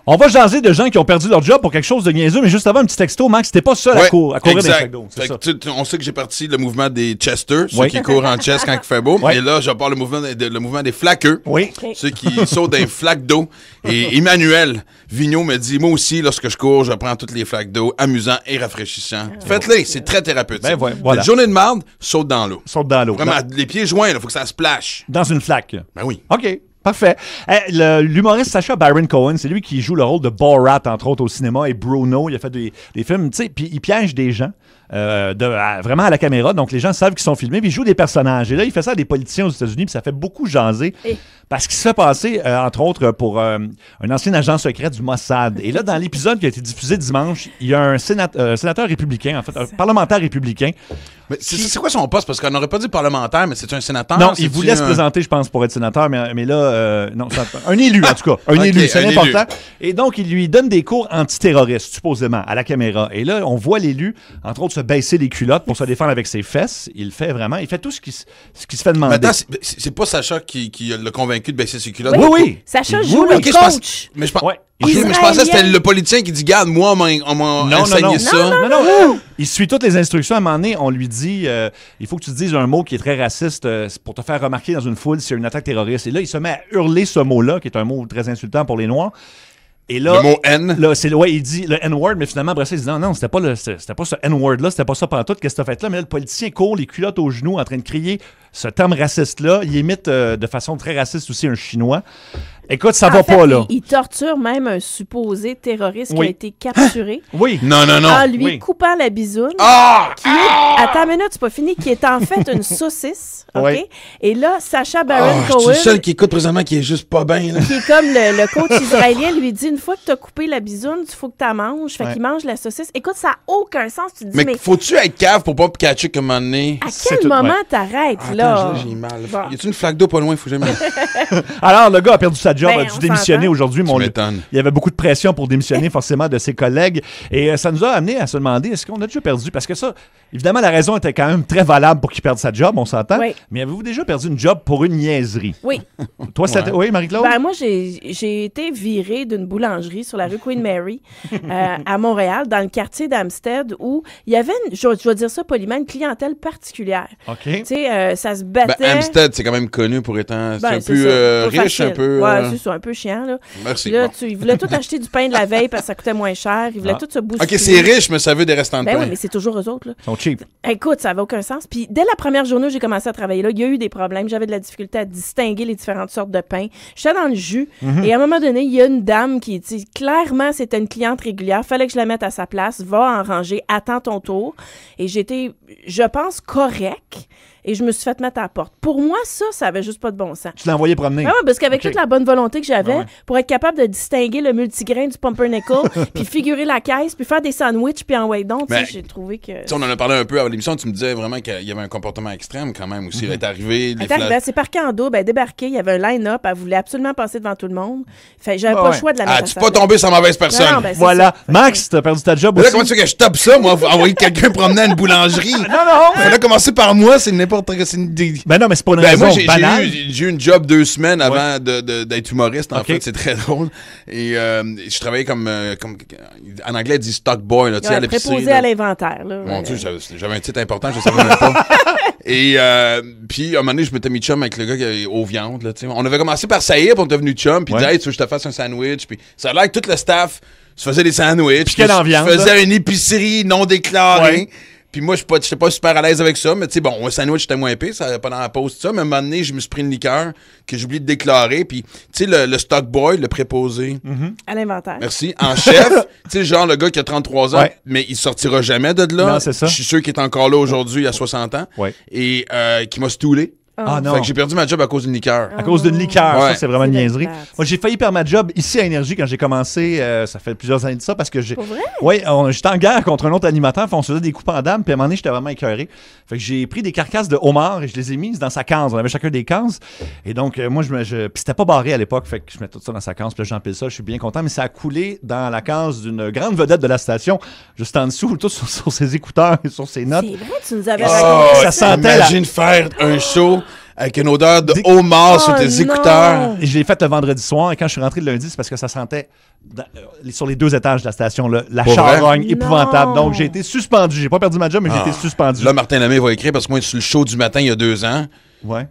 On va jaser de gens qui ont perdu leur job pour quelque chose de niaiseux, mais juste avant, un petit texto, Max, t'es pas seul à courir dans les flaques d'eau. On sait que j'ai parti le mouvement des chesters, ceux qui courent en chest quand il fait beau. Et là, je parle le mouvement des flaqueux, ceux qui sautent dans les flaques d'eau. Et Emmanuel Vigneault me dit, moi aussi, lorsque je cours, je prends toutes les flaques d'eau, amusant et rafraîchissant. Faites-les, c'est très thérapeutique. Ben, voilà. Une journée de marde, saute dans l'eau. Saute dans l'eau. Vraiment, les pieds joints, il faut que ça splash. Dans une flaque. Ben oui. OK. Parfait. L'humoriste Sacha Baron Cohen, c'est lui qui joue le rôle de Borat, entre autres, au cinéma, et Bruno. Il a fait des films, tu sais, puis il piège des gens vraiment à la caméra. Donc, les gens savent qu'ils sont filmés, puis il joue des personnages. Et là, il fait ça à des politiciens aux États-Unis, puis ça fait beaucoup jaser. Parce qu'il se fait passer, entre autres, pour un ancien agent secret du Mossad. Et là, dans l'épisode qui a été diffusé dimanche, il y a un sénateur républicain, en fait, un parlementaire républicain. Mais c'est quoi son poste? Parce qu'on n'aurait pas dit parlementaire, mais c'est un sénateur? Non, il voulait se présenter, je pense, pour être sénateur, mais là, non, un élu, en tout cas. Un élu, c'est important. Et donc, il lui donne des cours antiterroristes, supposément, à la caméra. Et là, on voit l'élu, entre autres, se baisser les culottes pour se défendre avec ses fesses. Il le fait vraiment. Il fait tout ce qui se fait demander. Mais attends, c'est pas Sacha qui l'a convaincu de baisser ses culottes? Oui. Sacha joue le coach. Mais je pensais que c'était le politicien qui dit, garde, moi, on m'a enseigné ça. Non. Il suit toutes les instructions. À un moment donné, on lui dit, il faut que tu dises un mot qui est très raciste pour te faire remarquer dans une foule s'il y a une attaque terroriste. Et là, il se met à hurler ce mot-là, qui est un mot très insultant pour les Noirs. Et là, le mot N. Là, il dit le N-word, mais finalement, après ça, il dit non, c'était pas ce N-word-là, c'était pas ça pantoute, qu'est-ce que t'as fait là? Mais là, le politicien court, les culottes aux genoux, en train de crier ce terme raciste-là. Il imite de façon très raciste aussi un Chinois. Écoute, ça va pas, là. Il torture même un supposé terroriste qui a été capturé. Non. En lui coupant la bisoune. Attends une minute, c'est pas fini. Qui est en fait une saucisse. OK? Et là, Sacha Baron Cohen. Je suis le seul qui écoute présentement qui est juste pas bien. Qui est comme le coach israélien lui dit une fois que t'as coupé la bisoune, il faut que t'en manges. Fait qu'il mange la saucisse. Écoute, ça n'a aucun sens. Tu te dis, mais faut-tu être cave pour pas catcher comme un nez? À quel moment t'arrêtes, là? J'ai mal. Y a-tu une flaque d'eau pas loin? Faut jamais. Alors, le gars a perdu sa job, a dû démissionner aujourd'hui. Il y avait beaucoup de pression pour démissionner, forcément, de ses collègues. Et ça nous a amené à se demander, est-ce qu'on a déjà perdu? Parce que ça, évidemment, la raison était quand même très valable pour qu'il perde sa job, on s'entend. Oui. Mais avez-vous déjà perdu une job pour une niaiserie? Oui. Toi, oui, Marie-Claude? Ben, moi, j'ai été virée d'une boulangerie sur la rue Queen Mary à Montréal, dans le quartier d'Amstead, où il y avait, je vais dire ça poliment, une clientèle particulière. OK. Tu sais, ça se battait. Amstead, c'est quand même connu pour être un peu riche, un peu... Ouais, c'est ça, un peu chiant, là. Merci. Là, ils voulaient tout acheter du pain de la veille parce que ça coûtait moins cher. Ils voulaient tout se bousculer. OK, c'est riche, mais ça veut des restants de pain. Oui, mais c'est toujours eux autres, là. Ils sont cheap. Écoute, ça n'avait aucun sens. Puis dès la première journée où j'ai commencé à travailler là, il y a eu des problèmes. J'avais de la difficulté à distinguer les différentes sortes de pain. J'étais dans le jus. Et à un moment donné, il y a une dame qui dit clairement, c'était une cliente régulière. Fallait que je la mette à sa place. Va en ranger. Attends ton tour. Et j'étais, je pense, correct. Et je me suis fait mettre à la porte. Pour moi, ça avait juste pas de bon sens. Tu l'as envoyé promener? Ah ouais, parce qu'avec toute la bonne volonté que j'avais, pour être capable de distinguer le multigrain du pumpernickel, puis figurer la caisse, puis faire des sandwichs, puis en donc, j'ai trouvé que... On en a parlé un peu avant l'émission, tu me disais vraiment qu'il y avait un comportement extrême quand même aussi. Elle est arrivée... Elle s'est parquée en double, elle est débarquée, il y avait un line-up, elle voulait absolument passer devant tout le monde. Fait j'avais pas le choix de la mettre à sa place. Tu pas tombé sur mauvaise personne. Non, voilà. Max, t'as perdu ta job aussi. Là, comment tu veux que je tape ça, moi, envoyer quelqu'un promener à une boulangerie? Non. Fallait commencer par moi, c'est n'importe quoi. Ben non, mais c'est pas une raison banale. J'ai eu une job 2 semaines avant d'être humoriste. En fait, c'est très drôle. Et je travaillais comme en anglais, ils disent stock boy. Là, à l'épicerie. Préposé à l'inventaire. Mon Dieu, j'avais un titre important, je ne savais même pas. Et puis, à un moment donné, je m'étais mis chum avec le gars qui aux viandes. Là, on avait commencé par saillir, puis on est devenu chum. Puis, hey, tu veux que je te fasse un sandwich? Puis, ça a l'air que tout le staff se faisait des sandwichs. Puis, je faisais une épicerie non déclarée. Ouais. Puis moi, je n'étais pas super à l'aise avec ça, mais tu sais, bon, un sandwich, j'étais moins épais, pendant la pause, tout ça. Mais à un moment donné, je me suis pris une liqueur que j'ai oublié de déclarer. Puis, tu sais, le stock boy, le préposé. À l'inventaire. Merci. En chef, tu sais, genre le gars qui a 33 ans, mais il sortira jamais de là. Non, c'est ça. Je suis sûr qu'il est encore là aujourd'hui, à 60 ans. Ouais. Et qui m'a stoulé. Ah non. Fait que j'ai perdu ma job à cause d'une liqueur. À cause d'une liqueur, ouais. Ça c'est vraiment une niaiserie. Moi j'ai failli perdre ma job ici à Énergie quand j'ai commencé, ça fait plusieurs années de ça parce que j'ai... Pour vrai? Oui, j'étais en guerre contre un autre animateur, on se faisait des coupes en dames, puis à un moment donné j'étais vraiment écœuré. Fait que j'ai pris des carcasses de homard et je les ai mises dans sa case. On avait chacun des cases. Et donc moi puis c'était pas barré à l'époque, fait que je mets tout ça dans sa case, puis là j'empile ça, je suis bien content, mais ça a coulé dans la case d'une grande vedette de la station, juste en dessous, tout sur ses écouteurs et sur ses notes. C'est vrai, tu nous avais raconté ça sentait imagine faire un show avec une odeur de homard sur tes écouteurs. Et je l'ai fait le vendredi soir et quand je suis rentré le lundi, c'est parce que ça sentait sur les 2 étages de la station, la charogne épouvantable. Donc j'ai été suspendu. J'ai pas perdu ma job, mais j'ai été suspendu. Là, Martin Lemay va écrire parce que moi, sur le show du matin, il y a 2 ans, ouais.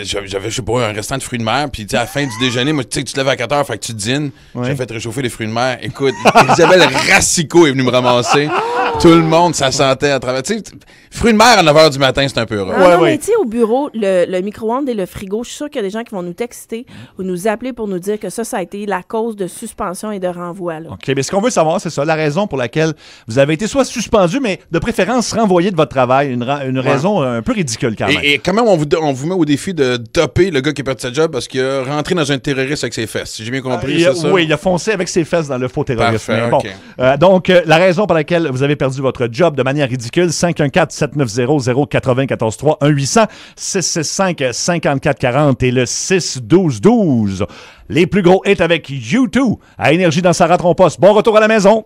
j'avais, je sais pas, un restant de fruits de mer. Puis, à la fin du déjeuner, moi, tu sais que tu te lèves à 4 heures, fait que tu dînes. Ouais. J'ai fait réchauffer les fruits de mer. Écoute, Isabelle Racicot est venue me ramasser. Tout le monde, ça sentait à travers. Tu sais, fruits de mer à 9 h du matin, c'est un peu rare. Non, mais tu sais, au bureau, le micro-ondes et le frigo, je suis sûre qu'il y a des gens qui vont nous texter ou nous appeler pour nous dire que ça a été la cause de suspension et de renvoi. Là. OK, mais ce qu'on veut savoir, c'est ça, la raison pour laquelle vous avez été soit suspendu, mais de préférence renvoyé de votre travail. Une raison un peu ridicule quand même. Et quand même, on vous met au défi de topper le gars qui a perdu sa job parce qu'il a rentré dans un terroriste avec ses fesses. Si j'ai bien compris, c'est ça? Oui, il a foncé avec ses fesses dans le faux terrorisme. Parfait, bon. Okay. Donc, la raison pour laquelle vous avez perdu votre job de manière ridicule, 514-790-0943, 1-800-665-5440 et le 612-12. Les plus gros hits avec U2 à Énergie dans Sarah Trompos. Bon retour à la maison.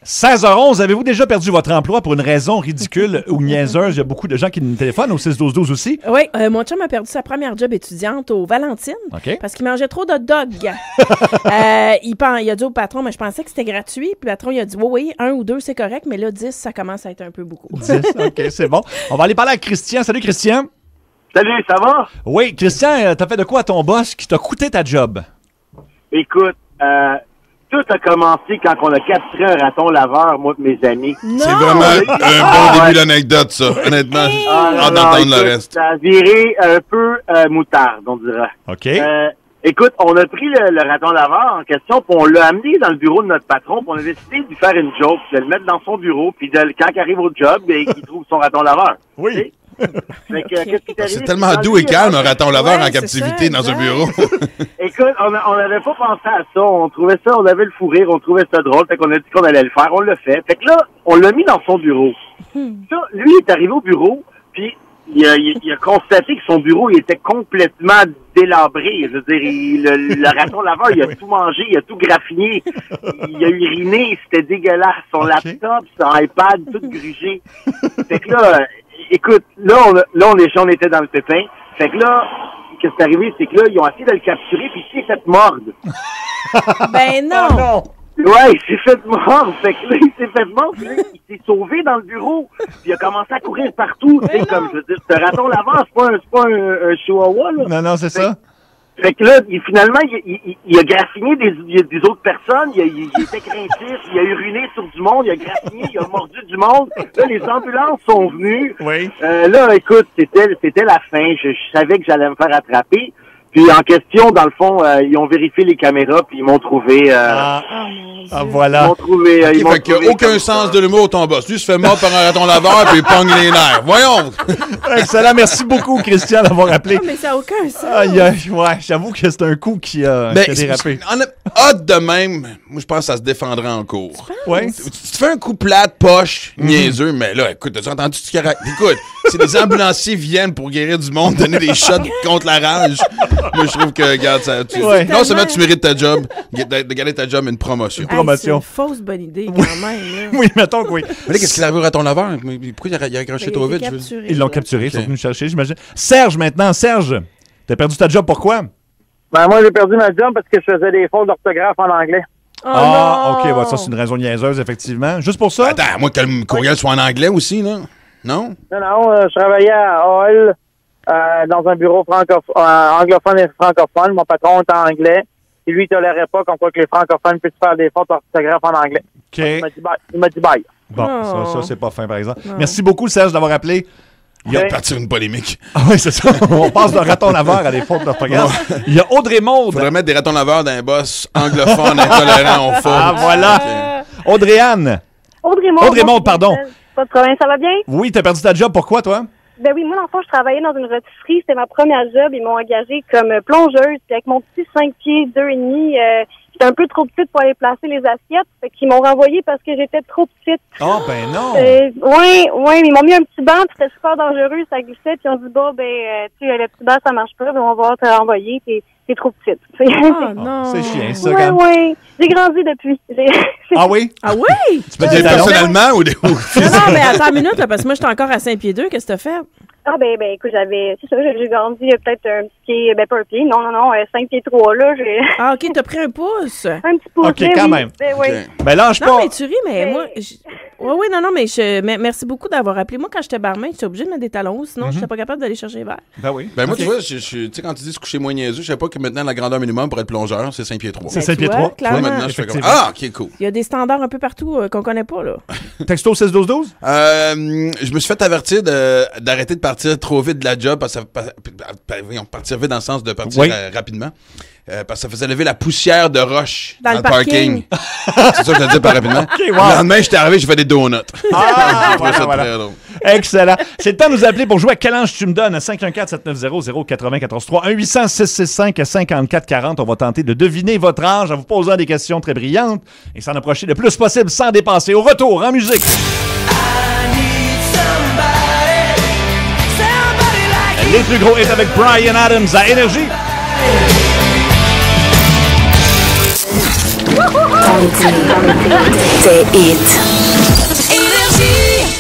16h11, avez-vous déjà perdu votre emploi pour une raison ridicule ou niaiseuse? Il y a beaucoup de gens qui nous téléphonent au 6-12-12 aussi. Oui, mon chum a perdu sa première job étudiante au Valentine parce qu'il mangeait trop de hot dog. Il a dit au patron, mais je pensais que c'était gratuit. Puis le patron, il a dit, oui, 1 ou 2, c'est correct, mais là, 10, ça commence à être un peu beaucoup. 10, OK, c'est bon. On va aller parler avec Christian. Salut, Christian. Salut, ça va? Oui, Christian, t'as fait de quoi à ton boss qui t'a coûté ta job? Écoute, tout a commencé quand on a capturé un raton laveur, moi et mes amis. Non! C'est vraiment un bon début d'anecdote, ça. Honnêtement, hâte d'entendre le reste. Ça a viré un peu moutarde, on dirait. OK. Écoute, on a pris le raton laveur en question, puis on l'a amené dans le bureau de notre patron, puis on a décidé de lui faire une joke, de le mettre dans son bureau, puis quand il arrive au job, il trouve son raton laveur. Oui. C'est tellement doux et calme, un raton laveur en captivité dans un bureau. Écoute, on n'avait pas pensé à ça. On trouvait ça, on avait le fou rire, on trouvait ça drôle. Fait qu'on a dit qu'on allait le faire. On l'a fait. Fait que là, on l'a mis dans son bureau. Ça, lui est arrivé au bureau, puis il a constaté que son bureau il était complètement délabré. Je veux dire, le raton laveur, il a tout mangé, il a tout graffiné. Il a uriné, c'était dégueulasse. Son laptop, son iPad, tout grugé. Fait que là... Écoute, là, on était dans le pépin. Fait que là, qu'est-ce qui est arrivé, c'est que là, ils ont essayé de le capturer, puis il s'est fait mordre. Ben non! Oh non! Ouais, il s'est fait mordre. Fait que là, il s'est fait mordre, puis là, il s'est sauvé dans le bureut. Puis il a commencé à courir partout. Tu sais, comme je veux dire, ce raton laveur, c'est pas un chihuahua, là. Non, c'est ça. Fait que là, finalement, il a graffiné des autres personnes, il était craintif, il a uriné sur du monde, il a graffiné, il a mordu du monde. Là, les ambulances sont venues. Oui. Là, écoute, c'était la fin. Je savais que j'allais me faire attraper. Puis en question, dans le fond, ils ont vérifié les caméras puis ils m'ont trouvé. Voilà. Ils m'ont trouvé. Fait qu'il n'y a aucun sens de l'humour ton boss. Lui se fait mordre par un raton laveur puis il pogne les nerfs. Voyons. Excellent. Merci beaucoup, Christian, d'avoir appelé. Mais ça n'a aucun sens. Ouais, j'avoue que c'est un coup qui a dérapé. Hâte de même, moi je pense que ça se défendra en cours. Ouais. Tu te fais un coup plate, poche, niaiseux, mais là, écoute, t'as entendu ce qu'il y a? Écoute, si les ambulanciers viennent pour guérir du monde, donner des shots contre la rage, moi je trouve que, regarde, non seulement tu mérites ta job, de garder ta job, mais une promotion. C'est une fausse bonne idée, quand même. Là. Oui, mettons que oui. Mais là, qu'est-ce qu'il arrive à ton laveur? Pourquoi il a accroché trop vite? Ils l'ont capturé, ils sont venus chercher, j'imagine. Serge, maintenant. Serge, t'as perdu ta job, pourquoi? Ben, moi, j'ai perdu ma job parce que je faisais des fautes d'orthographe en anglais. OK, ça, c'est une raison niaiseuse, effectivement. Juste pour ça? Attends, moi, que le courriel soit en anglais aussi, là? Non? Non, je travaillais à Hall, dans un bureau anglophone et francophone. Mon patron était anglais. Et lui, il tolérait pas qu'on croit que les francophones puissent faire des fautes d'orthographe en anglais. OK. Il m'a dit bye. Bon, ça c'est pas fin, par exemple. Merci beaucoup, Serge, d'avoir appelé. Il va partir une polémique. Ah oui, c'est ça. On passe d'un raton laveur à des fautes d'orthographe. Il y a Audrey Maude. Faudrait mettre des ratons laveurs d'un boss anglophone, intolérant, on faute. Ah, voilà. Audrey-Anne. Audrey Maude, pardon. Pas de problème, ça va bien? Oui, t'as perdu ta job. Pourquoi, toi? Ben oui, moi, dans le fond, je travaillais dans une rôtisserie. C'était ma première job. Ils m'ont engagée comme plongeuse. Puis avec mon petit 5 pieds, 2,5, j'étais un peu trop petite pour aller placer les assiettes. Fait qu'ils m'ont renvoyée parce que j'étais trop petite. Oh, ben non! Oui, ils m'ont mis un petit banc, puis c'était super dangereux, ça glissait. Puis ils ont dit, tu sais, le petit banc, ça marche pas, puis on va te renvoyer, t'es trop petite. Oh non! C'est chiant, ça, quand même. Oui, j'ai grandi depuis. Ah oui? Ah oui? Tu peux dire personnellement ou des Non, mais attends une minute, là, parce que moi, j'étais encore à 5 pieds 2. Qu'est-ce que t'as fait? Ah, ben, écoute, c'est ça, j'ai grandi peut-être un petit pied, pas un pied, non, 5 pieds 3, là, Ah, OK, t'as pris un pouce. Un petit pouce. OK, quand même. Oui. Ben, lâche pas. Non, mais tu ris, mais moi... Oui, non, mais merci beaucoup d'avoir appelé. Moi, quand j'étais barman, j'étais obligée de mettre des talons, sinon, j'étais pas capable d'aller chercher les verres. Ben oui. Ben moi, tu vois, tu sais, quand tu dis se coucher moins niaiseux, je sais pas que maintenant, la grandeur minimum pour être plongeur, c'est 5 pieds 3. C'est 5 pieds 3. Clairement. Maintenant, je fais comme... Ah, OK, cool. Il y a des standards un peu partout qu'on connaît pas, là. Texto 6-12-12? Je me suis fait avertir d'arrêter de partir trop vite de la job parce que partir vite dans le sens de partir rapidement. Parce que ça faisait lever la poussière de roche dans le parking. C'est ça que je veux dire par rapidement. Okay, wow. Le lendemain, j'étais arrivé, j'ai fait des donuts. Voilà. Excellent. C'est le temps de nous appeler pour jouer à Quel ange tu me donnes à 514-790-0943. 1-800-665-5440. On va tenter de deviner votre âge en vous posant des questions très brillantes et s'en approcher le plus possible sans dépasser. Au retour, en musique. Les plus gros hits avec Bryan Adams à Énergie. T'es hit. Énergie.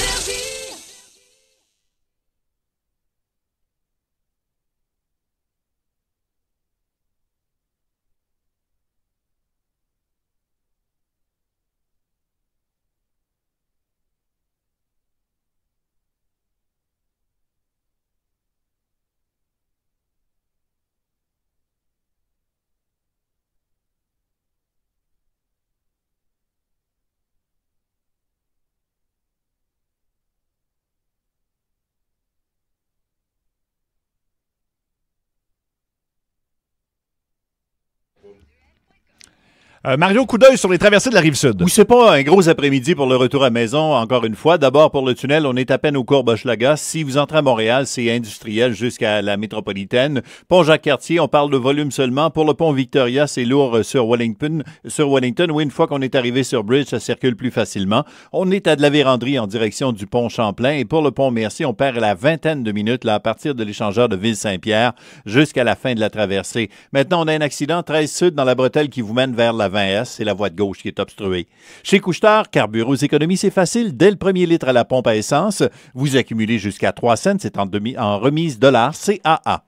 Mario, coup d'œil sur les traversées de la Rive-Sud. Oui, c'est pas un gros après-midi pour le retour à maison, encore une fois. D'abord, pour le tunnel, on est à peine au cours Hochelaga. Si vous entrez à Montréal, c'est industriel jusqu'à la métropolitaine. Pont Jacques-Cartier, on parle de volume seulement. Pour le pont Victoria, c'est lourd sur Wellington. Oui, une fois qu'on est arrivé sur Bridge, ça circule plus facilement. On est à de la Vérandrie en direction du pont Champlain. Et pour le pont Mercier, on perd la vingtaine de minutes là, à partir de l'échangeur de Ville-Saint-Pierre jusqu'à la fin de la traversée. Maintenant, on a un accident 13 Sud dans la bretelle qui vous mène vers la 20S, c'est la voie de gauche qui est obstruée. Chez Couche-Tard, carburant aux économies, c'est facile. Dès le premier litre à la pompe à essence, vous accumulez jusqu'à 3 cents. C'est en remise $, CAA.